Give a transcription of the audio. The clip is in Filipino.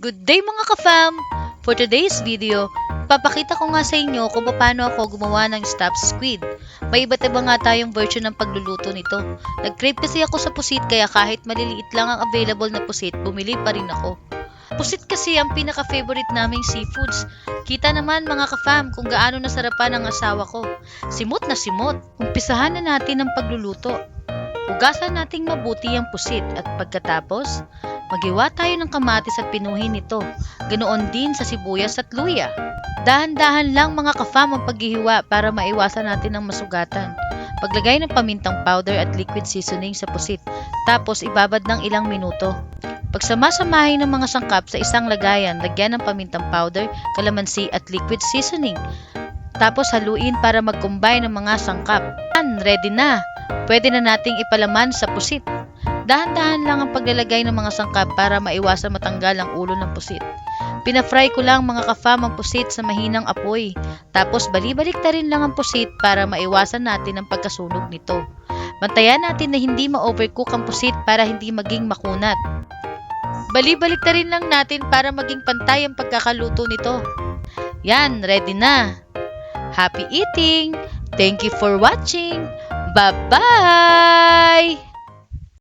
Good day mga ka-fam! For today's video, papakita ko nga sa inyo kung paano ako gumawa ng stuffed squid. May iba't iba nga tayong version ng pagluluto nito. Nag-crave kasi ako sa pusit kaya kahit maliliit lang ang available na pusit, bumili pa rin ako. Pusit kasi ang pinaka-favorite naming seafoods. Kita naman mga ka-fam kung gaano nasarapan ang asawa ko. Simot na simot. Umpisahan na natin ang pagluluto. Hugasan nating mabuti ang pusit at pagkatapos, maghiwa tayo ng kamatis at pinuhin ito. Ganoon din sa sibuyas at luya. Dahan-dahan lang mga ka-fam ang paghihiwa para maiwasan natin ang masugatan. Paglagay ng pamintang powder at liquid seasoning sa pusit, tapos ibabad ng ilang minuto. Pagsama-samahin ng mga sangkap sa isang lagayan, lagyan ng pamintang powder, kalamansi at liquid seasoning. Tapos haluin para mag-combine ng mga sangkap. Ready na! Pwede na nating ipalaman sa pusit. Dahan-dahan lang ang paglalagay ng mga sangkap para maiwasan matanggal ang ulo ng pusit. Pinafry ko lang mga ka-fam ang pusit sa mahinang apoy. Tapos balibalik na rin lang ang pusit para maiwasan natin ang pagkasunog nito. Bantayan natin na hindi ma-overcook ang pusit para hindi maging makunat. Balibalik na rin lang natin para maging pantay ang pagkakaluto nito. Yan, ready na! Happy eating! Thank you for watching! Bye-bye!